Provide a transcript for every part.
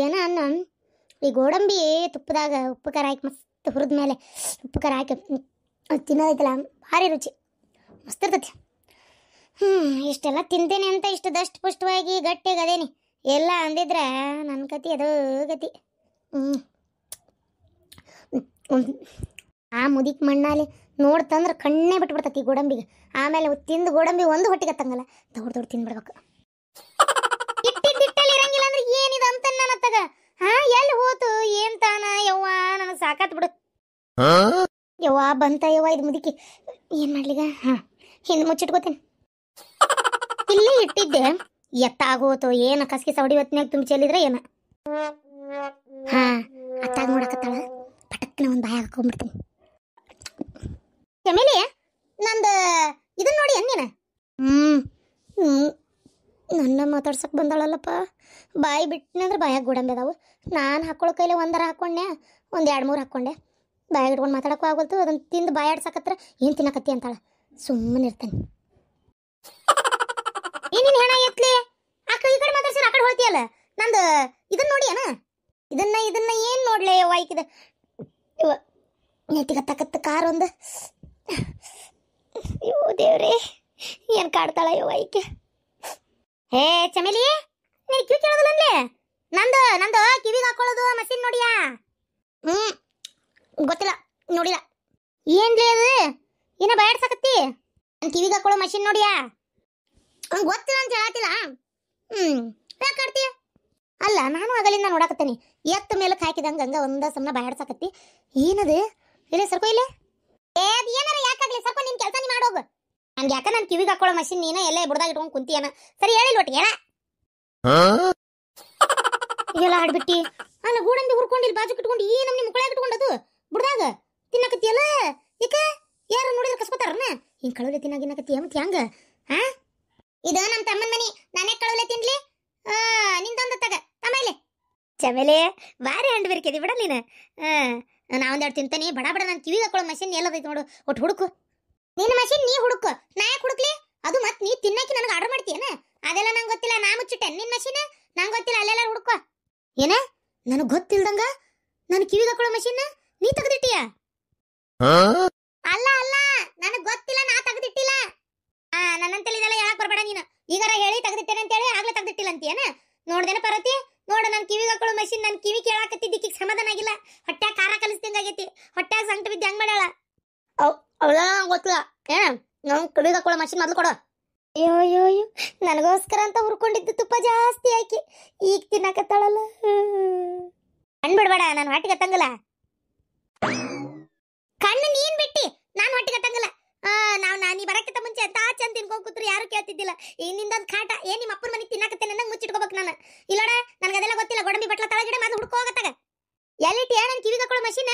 ಏನ ಅನ್ನ ಈ ಗೋಡಂಬಿ ತುಪ್ಪದಾಗ ಉಪ್ಪು ಖಾರ ಹಾಕಿ ಮಸ್ತ್ ಹುರಿದ ಮೇಲೆ ಉಪ್ಪು ಖಾರ ಹಾಕಿ ತಿನ್ನೋದೈತಲ್ಲ ಭಾರಿ ರುಚಿ ಮಸ್ತ್ ಇರ್ತೈತಿ. ಇಷ್ಟೆಲ್ಲ ತಿಂತೇನೆ ಅಂತ ಇಷ್ಟು ದಷ್ಟ ಪುಷ್ಟವಾಗಿ ಗಟ್ಟಿಗೆ ಅದೇನಿ ಎಲ್ಲ ಅಂದಿದ್ರೆ ನನ್ನ ಕತಿ ಅದು ಗತಿ. ಆ ಮುದಿಕ್ ಮಣ್ಣಾಲಿ ನೋಡ್ತಂದ್ರೆ ಕಣ್ಣೇ ಬಿಟ್ಬಿಡ್ತತಿ ಗೋಡಂಬಿಗೆ. ಆಮೇಲೆ ತಿಂದು ಗೋಡಂಬಿ ಒಂದು ಹೊಟ್ಟಿಗೆ ಹತ್ತಂಗಲ್ಲ, ದೊಡ್ಡ ದೊಡ್ಡ ತಿಂದ್ಬಿಡ್ಬೇಕು. ಇಟ್ಟಿದ್ದಿಟ್ಟಲ್ಲಿ ಇರಂಗಿಲ್ಲ ಅಂದ್ರೆ ಏನಿದೆ ಅಂತ ನನ್ನ ತಗ. ಎಲ್ಲಿ ಹೋತು ಏನ್ ತಾನ ಯವ್ವ ನನಗೆ ಸಾಕಾತ್ ಬಿಡು. ಯವ್ವ ಬಂತ ಯವ್ವ ಇದು ಮುದುಕಿ ಏನ್ ಮಾಡ್ಲಿಗ. ಹಿಂದೆ ಮುಚ್ಚಿಟ್ಕೋತೀನಿ. ಇಲ್ಲೇ ಇಟ್ಟಿದ್ದೆ ಎತ್ತಾಗೋತು ಏನ ಕಸಕಿಸ ಹೊಡಿ ಹೊತ್ತಿನಾಗ ತುಂಬಿ ಚೆಲ್ಲಿದ್ರೆ ಏನ. ಅತ್ತಾಗ ನೋಡಕತ್ತಾಳ ಪಟಕ್ನ ಒಂದು ಬಾಯ ಹಾಕೊಂಡ್ಬಿಡ್ತೀನಿ. ಆಮೇಲೆ ನಂದು ಇದನ್ನ ನೋಡಿ ಅನ್ನೇನ ನನ್ನ ಮಾತಾಡ್ಸಕ್ ಬಂದಾಳಲ್ಲಪ್ಪ. ಬಾಯಿ ಬಿಟ್ಟಿನಂದ್ರೆ ಬಾಯಾಗ ಗೋಡಂಬಿ ಅದಾವು. ನಾನು ಹಾಕೊಳ್ಳೋ ಕೈಲಿ ಒಂದರ ಹಾಕೊಂಡೆ, ಒಂದು 2-3 ಹಾಕ್ಕೊಂಡೆ. ಬಾಯಾಗ ಇಟ್ಕೊಂಡು ಮಾತಾಡಕ್ಕೂ ಆಗೋಲ್ತು. ಅದನ್ನು ತಿಂದು ಬಾಯಾಡ್ಸಕತ್ರ ಏನು ತಿನ್ನಕತ್ತಿ ಅಂತಾಳ. ಸುಮ್ಮನೆ ಇರ್ತೇನೆ. ಏನೇನು ಹೆಣ ಎತ್ಲಿ ಆ ಕಡೆ ಈ ಕಡೆ ಮಾತಾಡ್ಸಿರ ಆ ಕಡೆ ಹೋಗ್ತೀಯಲ್ಲ. ನಂದು ಇದನ್ನ ನೋಡಿ ಅಣ್ಣ, ಇದನ್ನ ಏನು ನೋಡ್ಲೆ ವಾಯ್ಕಿದ ನೆಟ್ಟಿಗತ್ತಕತ್ತ ಕಾರ್ ಒಂದು. ಅಯ್ಯೋ ದೇವ್ರೇ ಏನು ಕಾಡ್ತಾಳ ಯೋ ವಾಯ್ಕೆ. ಹೇ ಚಮೇಲಿ ನೀನು ಕಿವಿ ಕೇಳೋದಿಲ್ಲೇ. ನಂದು ಕಿವಿಗೆ ಹಾಕೊಳ್ಳೋದು ಮಷೀನ್ ನೋಡಿಯಾ? ಗೊತ್ತಿಲ್ಲ, ನೋಡಿಲ್ಲ. ಏನ್ಲೇ ಅದು ಏನ ಬಾಯಾಡ್ಸಕತ್ತಿ? ನನ್ನ ಕಿವಿಗೆ ಹಾಕೊಳ್ಳೋ ಮಷೀನ್ ನೋಡಿಯಾ? ಗೊತ್ತಿಲ್ಲ ಅಂತ ಹೇಳತ್ತಿಲ್ಲ. ಯಾಕೆ ಆಡ್ತೀಯ? ಅಲ್ಲ ನಾನು ಆಗಲಿಂದ ನೋಡಕತ್ತೇನಿ ಎತ್ತ ಮೇಲೆ ಹಾಕಿದಂಗ ಹಂಗ ಒಂದ ಸಮನ ಬಾಯಾಡ್ಸಕತ್ತಿ. ಏನದು ಇಲ್ಲೇ ಸರ್ಕೋ ಇಲ್ಲೇ. ಏನಾರ ಯಾಕಾಗ್ಲಿ ಸರ್ಕೋ, ನಿನ್ ಕೆಲಸ ನೀ ಮಾಡೋಗು. ನನ್ಗೆ ಯಾಕ ನನ್ನ ಕಿವಿಗೆ ಹಾಕೊಳ್ಳೋ ಮಷೀನ್ ನೀನ ಎಲ್ಲೇ ಬುಡದಾಗ ಇಟ್ಕೊಂಡು ಕುಂತಿಯನ. ಸರಿ ಹೇಳಿಲ್ಲ ಒಟ್ಟಿಗೆ ಹೇಳ. ಎಲ್ಲ ಆಡ್ಬಿಟ್ಟಿ. ಅಲ್ಲ ಗೂಡಂಬಿ ಹುರ್ಕೊಂಡಿಲ್ಲ ಬಾಜು ಇಟ್ಕೊಂಡು ಈ ನಮ್ನಿ ಮುಕ್ಕಳಾಗ ಇಟ್ಕೊಂಡದು ಬುಡದಾಗ ತಿನ್ನಕತ್ತಿಯಲ್ಲ. ಯಾಕ ಯಾರು ನೋಡಿದ್ರೆ ಕಸ್ಕೋತಾರನ ಹಿಂಗ್ ಕಳವಲೆ ತಿನ್ನಾಗಿನ್ನಕತ್ತಿ ಮತ್ತೆ ಹೆಂಗ? ಇದು ನಮ್ಮ ತಮ್ಮನ ಮನಿ, ನಾನೇ ಕಳವಲೆ ತಿನ್ಲಿ. ನಿಂದೊಂದು ತಗ ತಮ್ಮಲೆ ಚಮೇಲೆ ಬಾರಿ ಹಂಡು ಬೇರ್ಕೆದಿ ಬಿಡ ನೀನು. ನಾ ಒಂದೆರಡು ತಿಂತಾನೆ ಬಡ ಬಡ ನನ್ನ ಕಿವಿಗೆ ಹಾಕೊಳ್ಳೋ ಮಷೀನ್ ಎಲ್ಲದೈತೆ ನೋಡು. ಒಟ್ಟು ಹುಡುಕು ನಿನ್ನ ಮಷೀನ್, ನೀ ಹುಡುಕು. ನಾ ಯಾಕೆ ಹುಡುಕ್ಲಿ? ಅದು ಮತ್ತೆ ನೀ ತಿನ್ನಕ್ಕೆ ನನಗೆ ಆರ್ಡರ್ ಮಾಡ್ತೀಯನ? ಅದೆಲ್ಲ ನಂಗೆ ಗೊತ್ತಿಲ್ಲ. ನಾ ಮುಚ್ಚಿಟ್ಟೆ ನಿನ್ನ ಮಷೀನ್, ನಂಗೆ ಗೊತ್ತಿಲ್ಲ. ಅಲ್ಲೆಲ್ಲ ಹುಡುಕೋ. ಏನ ನನಗೆ ಗೊತ್ತಿಲ್ದಂಗ ನನ್ನ ಕಿವಿಗೆ ಹಾಕೊಳ್ಳೋ ಮಷೀನ್ ನೀ ತೆಗೆದಿಟ್ಟಿಯ? ಅಲ್ಲ ಅಲ್ಲ ನನಗೆ ಗೊತ್ತಿಲ್ಲ, ನಾ ತೆಗೆದಿಟ್ಟಿಲ್ಲ. ನನ್ನಂತೇಳಿ ಇದೆಲ್ಲ ಹೇಳಕ್ ಬರಬೇಡ ನೀನು. ಈಗಾರ ಹೇಳಿ ತೆಗೆದಿಟ್ಟೇನೆ ಅಂತೇಳಿ ಆಗ್ಲೇ ತೆಗೆದಿಟ್ಟಿಲ್ಲ ಅಂತೀಯನ? ನೋಡ್ದೇನ ಪರತಿ ನೋಡು, ನನ್ನ ಕಿವಿಗೆ ಹಾಕೊಳ್ಳೋ ಮಷೀನ್ ನನ್ನ ಕಿವಿ ಕೇಳಾಕತ್ತಿದ್ದಕ್ಕಿಗೆ ಸಮಾಧಾನ ಆಗಿಲ್ಲ. ಹೊಟ್ಟೆ ಖಾರ ಕಲಿಸ್ದಂಗಾಗೈತಿ. ಹೊಟ್ಟೆ ಸಂಕಟ ಬಿದ್ದು ಹೆಂಗ್ ಮಾಡ್ಯಾಳ ಅವಳ ಗೊತ್ತಿಲ್ಲ. ನನ್ ಕಿವಿಗೆ ಹಾಕೊಳ್ಳೋ ಮಷೀನ್ ಮೊದಲು ಕೊಡು. ಅಯ್ಯೋ ನನಗೋಸ್ಕರ ಅಂತ ಹುರ್ಕೊಂಡಿದ್ದು ತುಪ್ಪ ಜಾಸ್ತಿ ಹಾಕಿ ಈಗ ತಿನ್ನಕತ್ತಾಳಲ್ಲ. ಕಣ್ಬಿಡ್ಬೇಡ, ನಾನು ಹೊಟ್ಟಿಗೆ ಹತ್ತಂಗಲ್ಲ. ಕಣ್ಣು ನೀನ್ ಬಿಟ್ಟಿ ನಾನು ಹೊಟ್ಟಿಗೆ ಹತ್ತಂಗಲ್ಲ. ನೀ ಬರಕ್ಕಿಂತ ಮುಂಚೆ ಅಂತ ಚಂದ ತಿನ್ಕೊಂಡ್ ಕೂತ್ರು ಯಾರು ಕೇಳ್ತಿದ್ದಿಲ್ಲ. ನಿಂದೊಂದು ಕಾಟ ಏನ್ ನಿಮ್ಮ ಅಪ್ಪನ ಮನೆಗೆ ತಿನ್ನಕತ್ತೆ ನನಗೆ ಮುಚ್ಚಿಟ್ಕೋಬೇಕು ನಾನು. ಇಲ್ಲೋಡ ನನಗೆ ಅದೆಲ್ಲ ಗೊತ್ತಿಲ್ಲ. ಗೋಡಂಬಿ ಬಟ್ಲ ತಳಗಿಡ ಮಾತು ಹುಡ್ಕೋ ಹೋಗತ್ತಾಗ. ಎಲ್ಲಿಟ್ಟಿ ನನ್ ಕಿವಿಗೆ ಹಾಕೊಳ್ಳೋ ಮಷೀನ್?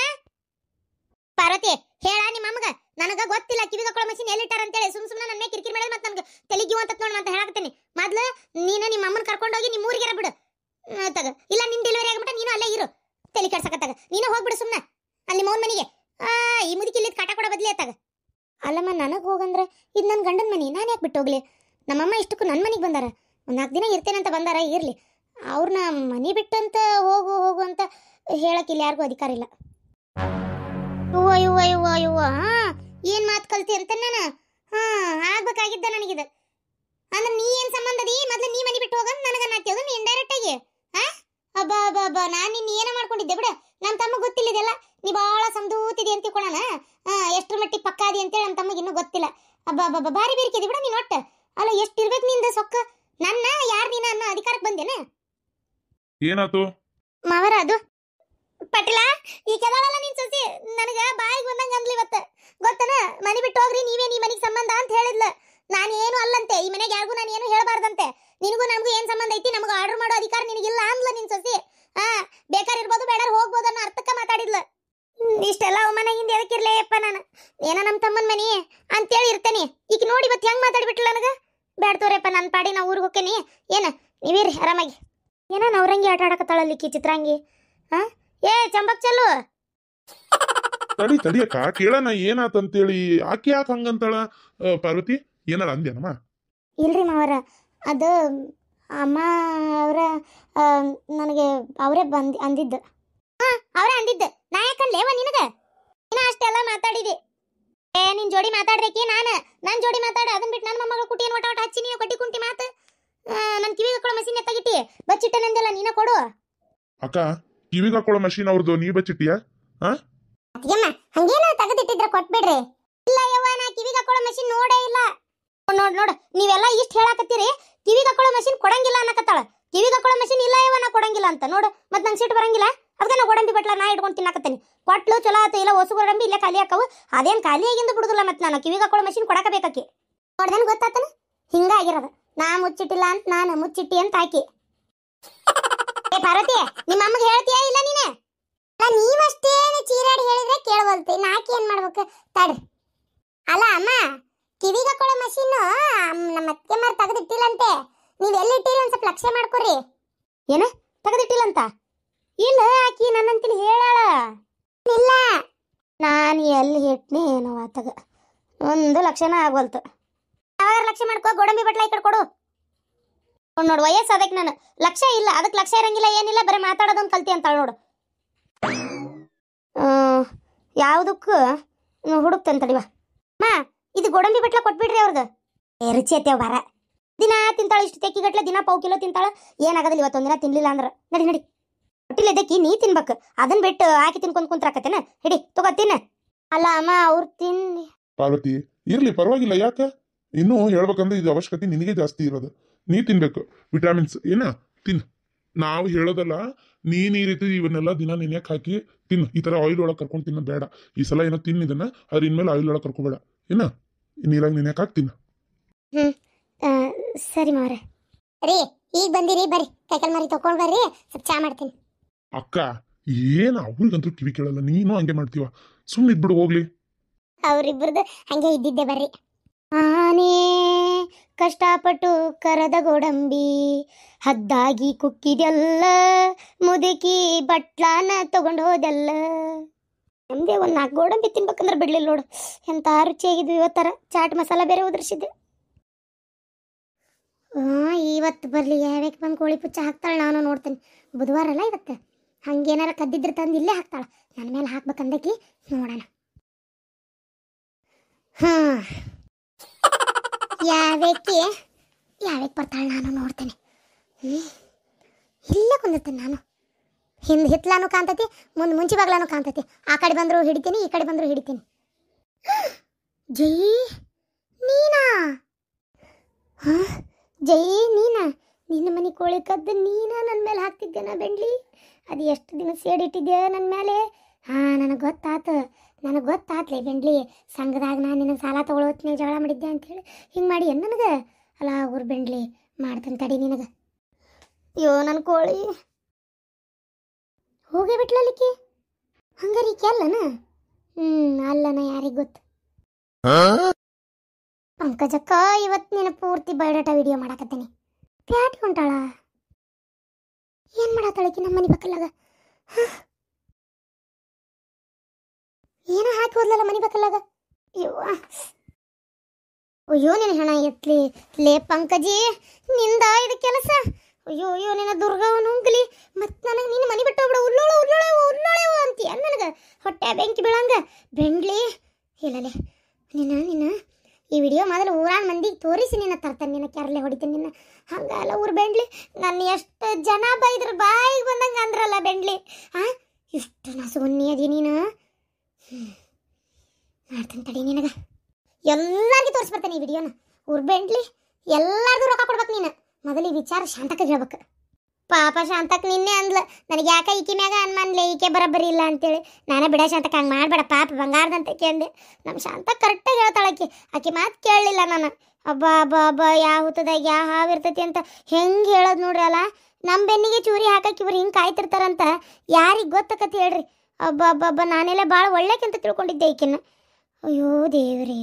ಪಾರ್ವತಿ ಹೇಳ ನಿಮ್ಮ ಅಮ್ಮಗ, ನನಗ ಗೊತ್ತಿಲ್ಲ ಕಿವಿಗೆ ಹಾಕೊಳ್ಳೋ ಮಷೀನ್ ಎಲ್ಲಿಟ್ಟಾರ ಅಂತೇಳಿ. ಸುಮ್ಮನೆ ನನ್ನ ಕಿರಿಕಿರಿ ಮಾಡಿದ್ರೆ ಮತ್ತೆ ನನಗೆ ತೆಲಿಗಿವು ಅಂತ ನೋಡ ಅಂತ ಹೇಳಕತ್ತೀನಿ. ಮೊದ್ಲು ನೀನು ನಿಮ್ಮ ಅಮ್ಮನ ಕರ್ಕೊಂಡೋಗಿ ನಿಮ್ಮ ಊರಿಗೆ ಬಿಡು ತಗ. ಇಲ್ಲ ನಿನ್ ಡೆಲಿವರಿ ಆಗ್ಬಿಟ್ಟ ನೀನು ಅಲ್ಲೇ ಇರು. ತಲೆ ಕೆಡ್ಸಕತ್ತಾಗ ನೀನು ಹೋಗ್ಬಿಡು ಸುಮ್ಮನೆ ಅಲ್ಲಿ ಮೌನ್ ಮನೆಗೆ. ಈ ಮುದುಕಿ ಇಲ್ಲಿ ಕಾಟ ಕೊಡೋ ಬದ್ಲಿ ಆತಾಗ. ಅಲ್ಲಮ್ಮ ನನಗೆ ಹೋಗಂದ್ರೆ ಇದು ನನ್ನ ಗಂಡನ ಮನೆ, ನಾನು ಯಾಕೆ ಬಿಟ್ಟು ಹೋಗ್ಲಿ? ನಮ್ಮಮ್ಮ ಇಷ್ಟಕ್ಕೂ ನನ್ನ ಮನೆಗೆ ಬಂದಾರ. ಒಂದು 4 ದಿನ ಇರ್ತೇನಂತ ಬಂದಾರ, ಇರಲಿ. ಅವ್ರನ್ನ ಮನೆ ಬಿಟ್ಟಂತ ಹೋಗು ಅಂತ ಹೇಳಕ್ಕಿಲ್ಲ ಯಾರಿಗೂ ಅಧಿಕಾರ ಇಲ್ಲ. ಯುವ ಏನ್ ಮಾತು ಕಲ್ತಿ ಅಂತ ನಾನು. ಆಗ್ಬೇಕಾಗಿದ್ದ ನನಗಿದ. ಅಂದ್ರೆ ನೀ ಏನ್ ಸಂಬಂಧ ಅದಿ? ಮೊದ್ಲು ನೀ ಮನೆ ಬಿಟ್ಟು ಹೋಗಂತ ನನಗ ನಾಟ್ಯೋದು ನೀ ಇಂಡೈರೆಕ್ಟ್ ಆಗಿ. ಅಬ್ಬಾ ನಾನು ನಿನ್ನ ಏನ ಮಾಡ್ಕೊಂಡಿದ್ದೆ ಬಿಡ. ನಮ್ಮ ತಮ್ಮ ಗೊತ್ತಿಲ್ಲ ಇದೆಲ್ಲ. ನೀ ಭಾಳ ಸಮದೂತಿದಿ ಅಂತ ತಿಳ್ಕೊಳಣ. ಎಷ್ಟ್ರ ಮಟ್ಟಿಗೆ ಪಕ್ಕಾದಿ ಅಂತೇಳಿ ನಮ್ಮ ತಮ್ಮಗೆ ಇನ್ನೂ ಗೊತ್ತಿಲ್ಲ. ಅಬ್ಬಾ ಬಾರಿ ಬೇರಿಕೆದಿ ಬಿಡ ನೀನು ಒಟ್ಟು. ಅಲ್ಲ ಎಷ್ಟಿರ್ಬೇಕು ನಿಂದ ಸೊಕ್ಕ. ನನ್ನ ಯಾರು ನೀನ ಅನ್ನೋ ಅಧಿಕಾರಕ್ಕೆ ಬಂದೇನ? ಏನಾತು ಮಾವರ ಅದು ಪಟಿಲ ಈ ಕೆದಾಳಲ್ಲ ನಿನ್ ಸೊಸಿ ನನಗ ಬಾಯಿಗೆ ಬಂದಂಗ ಅಂದ್ಲಿ ಇವತ್ತ. ಗೊತ್ತನ ಮನೆ ಬಿಟ್ಟು ಹೋಗ್ರಿ ನೀವೇ ನೀ ಮನೆಗೆ ಸಂಬಂಧ ಅಂತ ಹೇಳಿದ್ಲ. ನಾನು ಏನು ಅಲ್ಲಂತೆ, ಈ ಮನೆಗೆ ಯಾರಿಗೂ ನಾನು ಏನು ಹೇಳಬಾರ್ದಂತೆ. ನಿನಗೂ ನಮಗೂ ಏನ್ ಸಂಬಂಧ ಐತಿ? ನಮಗೂ ಆರ್ಡರ್ ಮಾಡೋ ಅಧಿಕಾರ ನಿನಗಿಲ್ಲ ಅಂದ್ಲ ನಿನ್ ಸೊಸಿ. ಬೇಕಾರ್ ಇರ್ಬೋದು ಬೇಡಾರ ಹೋಗ್ಬೋದು ಅನ್ನೋ ಅರ್ಥಕ್ಕ ಮಾತಾಡಿದ್ಲ. ಇಷ್ಟೆಲ್ಲ ಅವಮಾನಗಿಂದ ಎದಕ್ಕಿರ್ಲೇಪ್ಪ ನಾನು. ಏನ ನಮ್ಮ ತಮ್ಮನ ಮನಿ ಅಂತೇಳಿ ಇರ್ತೇನೆ. ಈಗ ನೋಡಿ ಇವತ್ತು ಹೆಂಗ್ ಮಾತಾಡ್ಬಿಟ್ಲ ನನಗ. ಬ್ಯಾಡ ತೋರಪ್ಪ ನನ್ನ ಪಾಡಿ ನಾ ಊರಿಗೆ ಹೋಗ್ತೇನಿ. ಏನ ನೀವೀರಿ ಆರಾಮಾಗಿ. ಏನ ನವರಂಗಿ ಆಟ ಆಡಕತ್ತಾಳಲ್ಲಿಕ್ಕಿ ಚಿತ್ರಾಂಗಿ. ಏ ಚಂಬಕ್ ಚಲ್ಲು ತಡಿಯಕ್ಕ ಕೇಳಣ ಏನಾತಂತೇಳಿ. ಆಕೆ ಯಾಕೆ ಹಂಗಂತಾಳ? ಪಾರ್ವತಿ ಏನಾರ ಅಂದ್ಯಾನಮ್ಮ? ಇಲ್ರಿ ಮಾವರ, ಅದು ಅಮ್ಮ ಅವರ ನನಗೆ ಅವರೇ ಅಂದಿದ್ದು. ಅವರೇ ಅಂದಿದ್ದು. ನಾ ಯಾಕಂದ್ಲೇವ ನಿನಗೆ ಅಷ್ಟೆಲ್ಲ ಮಾತಾಡಿದೆ. ನಿನ್ ಜೋಡಿ ಮಾತಾಡ್ಬೇಕಿ ನನ್ನ ಜೋಡಿ ಮಾತಾಡ. ಅದನ್ನ ಬಿಟ್ಟು ನನ್ನ ಮೊಮ್ಮಗಳು ಕುಟಿ ಏನು ಒಟ ಹಚ್ಚಿ ನೀವು ಕಟ್ಟಿ ಕುಂಟಿ ಮಾತು ನನ್ನ ಕಿವಿಗೆ ಹಾಕೊಳ್ಳೋ ಮಷೀನ್ ಎತ್ತಾಗಿಟ್ಟಿ ಬಚ್ಚಿಟ್ಟನಂದೆಲ್ಲ ನೀನ ಕೊಡು. ಅಕ್ಕ ಕಿವಿಗೆ ಹಾಕೊಳ್ಳೋ ಮಷೀನ್ ಅವ್ರದ್ದು ನೀ ಬಚ್ಚಿಟ್ಟಿಯಾ? ಅತ್ತಿಗೆಮ್ಮ ಹಂಗೇನ ತೆಗೆದಿಟ್ಟಿದ್ರ ಕೊಟ್ಬಿಡ್ರಿ. ಇಲ್ಲ ಯವ್ವ, ನಾ ಕಿವಿಗೆ ಹಾಕೊಳ್ಳೋ ಮಷೀನ್ ನೋಡೇ ಇಲ್ಲ. ನೋಡ್ ನೀವೆಲ್ಲ ಇಷ್ಟ ಹೇಳಾಕತ್ತೀರಿ. ಕಿವಿಗೆ ಹಾಕೊಳ್ಳೋ ಮಷೀನ್ ಕೊಡಂಗಿಲ್ಲ ಅನ್ನಕತ್ತಾಳ. ಕಿವಿಗೆ ಹಾಕೊಳ್ಳೋ ಮಷೀನ್ ಇಲ್ಲ ಯವ್ವ, ನಾ ಕೊಡಂಗಿಲ್ಲ ಅಂತ. ನೋಡು ಮತ್ತೆ ನಂಗೆ ಸಿಟ್ಟು ಬರಂಗಿಲ್ಲ. ಅದಕ್ಕೆ ನಾ ಗೋಡಂಬಿ ಬಟ್ಲ ನಾ ಇಟ್ಕೊಂಡು ತಿನ್ನಾಕತ್ತೀನಿ. ಕೊಟ್ಲು ಚಲೋ ಆತು. ಇಲ್ಲ ಹೊಸ ಗೋಡಂಬಿ ಇಲ್ಲೇ ಖಾಲಿ ಹಾಕವು. ಅದೇನು ಖಾಲಿ ಆಗಿಂದ ಬಿಡುದಿಲ್ಲ. ಮತ್ತೆ ನಾನು ಕಿವಿಗೆ ಹಾಕೊಳ್ಳೋ ಮಷೀನ್ ಕೊಡಕಬೇಕಿ. ನೋಡ್ದೇನು ಗೊತ್ತಾತನ ಹಿಂಗಾಗಿರೋದು. ನಾ ಮುಚ್ಚಿಟ್ಟಿಲ್ಲ ಅಂತ ನಾನು ಮುಚ್ಚಿಟ್ಟಿ ಅಂತ ಹಾಕಿ. ಏ ಪಾರ್ವತಿ, ನಿಮ್ಮ ಅಮ್ಮಗೆ ಹೇಳ್ತೀಯಾ ಇಲ್ಲ ನೀನೆ? ನೀವಷ್ಟೇ ಚೀರಾಡಿ ಹೇಳಿದ್ರೆ ಕೇಳವಲ್ತಿ. ನಾಕಿ ಏನ್ ಮಾಡ್ಬೇಕು ತಡ್ರಿ. ಅಲ್ಲ ಅಮ್ಮ, ಕಿವಿಗೆ ಹಾಕೊಳ್ಳೋ ಮಷೀನ್ ನಮ್ಮ ಅತ್ತೆ ಮಾರ್ ತೆಗೆದಿಟ್ಟಿಲ್ಲಂತೆ. ನೀವ್ ಎಲ್ಲಿ ಇಟ್ಟಿಲ್ಲ ಒಂದ್ ಸ್ವಲ್ಪ ಲಕ್ಷ್ಯ ಮಾಡ್ಕೊರಿ. ಏನ ತೆಗೆದಿಟ್ಟಿಲ್ಲ ಅಂತ? ಇಲ್ಲ, ಆಕಿ ನನ್ನಂತೀನಿ ಹೇಳಾಳ. ಇಲ್ಲ, ನಾನು ಎಲ್ಲಿ ಇಟ್ನಿ ಏನೋ ಆತಗ ಒಂದು ಲಕ್ಷಣ ಆಗ್ವಲ್ತು. ಯಾವಾಗ ಲಕ್ಷ್ಯ ಮಾಡ್ಕೋ. ಗೋಡಂಬಿ ಬಟ್ಲ ಈ ಕಡೆ ಕೊಡು. ನೋಡು ವಯಸ್ಸು ಅದಕ್ಕೆ ನಾನು ಲಕ್ಷ್ಯ ಇಲ್ಲ. ಅದಕ್ಕೆ ಲಕ್ಷ್ಯ ಇರಂಗಿಲ್ಲ ಏನಿಲ್ಲ, ಬರೀ ಮಾತಾಡೋದೊಂದು ಕಲ್ತಿ ಅಂತಾಳ ನೋಡು. ಯಾವುದಕ್ಕೂ ಹುಡುಕ್ತೇನೆ ತಡಿವಾ. ಮಾ ಇದು ಗೋಡಂಬಿ ಬಟ್ಲ ಕೊಟ್ಬಿಡ್ರಿ ಅವ್ರದ್ದು. ರುಚಿ ಐತೆ ಬರ. ದಿನ ತಿಂತಾಳ. ಇಷ್ಟು ತೆಕ್ಕಿಗಟ್ಲೆ ದಿನ 1/2 ಕಿಲೋ ತಿಂತಾಳ. ಏನಾಗದಿಲ್ಲ. ಇವತ್ತೊಂದಿನ ತಿನ್ಲಿಲ್ಲ ಅಂದ್ರೆ ನಡಿ ಹೊಟ್ಟಿಲೆದಕ್ಕಿ ನೀ ತಿನ್ಬೇಕು. ಅದನ್ನ ಬಿಟ್ಟು ಆಕಿ ತಿನ್ಕೊಂಡ್ ಕುಂತ್ರಾಕತ್ತೇನ? ಹಿಡಿ ತಗೋ ತಿನ್ನ. ಅಲ್ಲ ಅಮ್ಮ, ಅವ್ರು ತಿನ್ನಿ. ಪಾರ್ವತಿ ಇರ್ಲಿ ಪರವಾಗಿಲ್ಲ. ಯಾಕ ಇನ್ನೂ ಹೇಳ್ಬೇಕಂದ್ರೆ ಇದು ಅವಶ್ಯಕತೆ ನಿನಗೆ ಜಾಸ್ತಿ ಇರೋದು. ನೀ ತಿನ್ಬೇಕು ವಿಟಾಮಿನ್ಸ್ ಏನ ತಿನ್. ನಾವು ಹೇಳೋದಲ್ಲ, ನೀನ್ ಈ ರೀತಿ ಇವನ್ನೆಲ್ಲ ದಿನ ನೆನೆಯಕ್ ಹಾಕಿ ತಿನ್ನು. ಈ ತರ ಆಯಿಲ್ ಒಳಗೆ ಕರ್ಕೊಂಡು ತಿನ್ನ ಬೇಡ. ಈ ಸಲ ಏನೋ ತಿನ್ನಿದನ್ನ ಅದ್ರ ಇನ್ಮೇಲೆ ಆಯಿಲ್ ಒಳಗೆ ಕರ್ಕೋಬೇಡ ಏನ. ನೀರಾಗ ನೆನೆಯಕ್ ಹಾಕಿ ತಿನ್ನ. ಸರಿ ಮಾವ್ರೆ. ರೀ ಈಗ ಬಂದಿರಿ, ಬರ್ರಿ ಕೈಕಲ್ ಮಾರಿ ತಕೊಂಡ್ ಬರ್ರಿ, ಸ್ವಲ್ಪ ಚಾ ಮಾಡ್ತೀನಿ. ಅಕ್ಕ ಏನ ಅವ್ರಿಗಂತೂ ಕಿವಿ ಕೇಳಲ್ಲ. ನೀನು ಹಂಗೆ ಮಾಡ್ತೀವ. ಸುಮ್ಮನೆ ಇದ್ಬಿಡು ಹೋಗ್ಲಿ. ಅವ್ರಿಬ್ರದ್ದು ಹಂಗೆ ಇದ್ದಿದ್ದೆ ಬರ್ರಿ. ಆನೇ ಕಷ್ಟಪಟ್ಟು ಕರದ ಗೋಡಂಬಿ ಹದ್ದಾಗಿ ಕುಕ್ಕಿದೆಲ್ಲ, ಮುದುಕಿ ಬಟ್ಲಾನ ತಗೊಂಡು ಹೋದೆಲ್ಲ. ನಮ್ದೇ ಒಂದು 4 ಗೋಡಂಬಿ ತಿನ್ಬೇಕಂದ್ರೆ ಬಿಡ್ಲಿಲ್ಲ ನೋಡು. ಎಂತ ರುಚಿಯಾಗಿದ್ವಿ. ಇವತ್ತರ ಚಾಟ್ ಮಸಾಲ ಬೇರೆ ಉದುರಿಸಿದ್ದೆ. ಇವತ್ತು ಬರ್ಲಿ. ಯಾವ್ಯಾಕೆ ಬಂದು ಕೋಳಿ ಪುಚ್ಚ ಹಾಕ್ತಾಳೆ ನಾನು ನೋಡ್ತೇನೆ. ಬುಧವಾರ ಅಲ್ಲ ಇವತ್ತು. ಹಂಗೇನಾರ ಕದ್ದಿದ್ರೆ ತಂದು ಇಲ್ಲೇ ಹಾಕ್ತಾಳೆ. ನನ್ನ ಮೇಲೆ ಹಾಕ್ಬೇಕಂದಕಿ ನೋಡೋಣ. ಯಾವ್ಯಾಕೆ ಬರ್ತಾಳೆ ನಾನು ನೋಡ್ತೇನೆ. ಇಲ್ಲೇ ಕುಂದಿರ್ತೇನೆ ನಾನು. ಹಿತ್ಲಾನು ಕಾಣ್ತತಿ, ಮುಂಚೆ ಬಾಗ್ಲಾನು ಕಾಣ್ತತಿ. ಆ ಕಡೆ ಬಂದ್ರು ಹಿಡಿತೀನಿ, ಈ ಕಡೆ ಬಂದ್ರು ಹಿಡಿತೀನಿ. ಜೈ ನೀನಾ? ಜೈ ನೀನಾ? ನಿನ್ನ ಮನೆ ಕೋಳಿ ಕದ್ದು ನೀನಾ ನನ್ನ ಮೇಲೆ ಹಾಕ್ತಿದ್ದೇನ ಬೆಂಡ್ಲಿ? ಅದು ಎಷ್ಟು ದಿನ ಸೇಡಿಟ್ಟಿದ್ದೆ ನನ್ನ ಮೇಲೆ. ನನಗೆ ಗೊತ್ತಾತ್ಲೆ ಬೆಂಡ್ಲಿ. ಸಂಘದಾಗ ನಾನು ನಿನಗೆ ಸಾಲ ತೊಗೊಳೋತ್ನೇ ಜಗಳ ಮಾಡಿದ್ದೆ ಅಂತೇಳಿ ಹಿಂಗೆ ಮಾಡಿ ಏನು ನನಗೆ? ಅಲ್ಲ ಅವ್ರು ಬೆಂಡ್ಲಿ ಮಾಡ್ತಾನೆ ತಡಿ ನಿನಗೆ. ಅಯ್ಯೋ ನನ್ನ ಕೋಳಿ ಹೋಗೇ ಬಿಟ್ಲಲ್ಲಿಕ್ಕೆ. ಹಂಗಾರಿಕೆ ಅಲ್ಲನ? ಅಲ್ಲನ ಯಾರಿಗೆ ಗೊತ್ತು. ಪಂಕಜಕ್ಕ ಇವತ್ತು ನೀನು ಪೂರ್ತಿ ಬಯೋಡಾಟಾ ವಿಡಿಯೋ ಮಾಡಾಕತ್ತೇನೆ. ಪ್ಯಾಟಿ ಹೊಂಟಾಳ. ಏನು ಮಾಡತ್ತಾಳಕಿ ನಮ್ಮ ಮನೆ ಬಕ್ಕಲ್ಲಾಗ? ಏನೋ ಹಾಕಿ ಹೋದ್ಲಲ್ಲ ಮನೆ ಬಕ್ಕಲ್ಲಾಗ. ಅಯ್ಯೋ ನಿನ್ನ ಹೆಣ ಎತ್ಲಿ ಲೇ ಪಂಕಜಿ, ನಿಂದ ಇದು ಕೆಲಸ. ಅಯ್ಯೋ ನಿನ್ನ ದುರ್ಗವ ನುಂಗ್ಲಿ. ಮತ್ತೆ ನನಗೆ ನಿನ್ನ ಮನೆ ಬಿಟ್ಟು ಹೋಗ್ಬಿಡ. ಉಳ್ಳೋಳೆವು ಅಂತೀಯ ನನಗೆ. ಹೊಟ್ಟೆ ಬೆಂಕಿ ಬೀಳಂಗ ಬೆಂಡ್ಲಿ. ಇಲ್ಲಲೇ ನಿನ್ನ ಈ ವಿಡಿಯೋ ಮೊದಲು ಊರಾನ ಮಂದಿಗೆ ತೋರಿಸಿ ನಿನ್ನ ತರ್ತಾನೆ. ನಿನ್ನ ಕೆರಲೆ ಹೊಡಿತೀನಿ ನಿನ್ನ. ಹಂಗಲ್ಲ ಊರು ಬೆಂಡ್ಲಿ. ನನ್ನ ಎಷ್ಟು ಜನ ಬೈದ್ರು ಬಾಯಿಗೆ ಬಂದಂಗೆ ಅಂದ್ರಲ್ಲ ಬೆಂಡ್ಲಿ. ಇಷ್ಟು ನಸುವನ್ನಿ ಅದಿ ನೀನು. ಮಾಡ್ತಾನೆ ತಡಿ ನಿನಗೆ. ಎಲ್ಲರಿಗೂ ತೋರಿಸ್ಬರ್ತಾನೆ ಈ ವಿಡಿಯೋನ. ಊರು ಬೆಂಡ್ಲಿ ಎಲ್ಲರಿಗೂ ರೊಕ್ಕ ಕೊಡ್ಬೇಕು ನೀನು. ಮೊದಲು ಈ ವಿಚಾರ ಶಾಂತಕ್ಕೆ ಹೇಳ್ಬೇಕು. ಪಾಪ ಶಾಂತಕ್ಕೆ ನಿನ್ನೆ ಅಂದ್ಲ, ನನಗೆ ಯಾಕೆ ಈಕೆ ಮ್ಯಾಗ ಅನ್ಮಾನ್ಲೆ, ಈಕೆ ಬರೋಬ್ಬರಿ ಇಲ್ಲ ಅಂತೇಳಿ. ನಾನೇ ಬಿಡ ಶಾಂತಕ್ಕೆ ಹಂಗೆ ಮಾಡಬೇಡ ಪಾಪ ಬಂಗಾರದಂತ ಕೇಂದೆ. ನಮ್ಮ ಶಾಂತ ಕರೆಕ್ಟಾಗಿ ಹೇಳ್ತಾಳೆ. ಆಕೆ ಮಾತು ಕೇಳಲಿಲ್ಲ ನಾನು. ಅಬ್ಬಾ ಯಾವ ಹುತ್ತದಾಗ ಯಾವ ಹಾವಿರ್ತೈತಿ ಅಂತ ಹೆಂಗೆ ಹೇಳೋದು ನೋಡ್ರಿ. ಅಲ್ಲ ನಮ್ಮ ಬೆನ್ನಿಗೆ ಚೂರಿ ಹಾಕಕ್ಕೆ ಇವ್ರು ಹಿಂಗೆ ಕಾಯ್ತಿರ್ತಾರಂತ ಯಾರಿಗೆ ಗೊತ್ತಕತಿ ಹೇಳ್ರಿ. ಅಬ್ಬಾ ನಾನೆಲ್ಲ ಭಾಳ ಒಳ್ಳೆಕಂತ ತಿಳ್ಕೊಂಡಿದ್ದೆ ಈಕಿನ್ನ. ಅಯ್ಯೋ ದೇವ್ರೇ.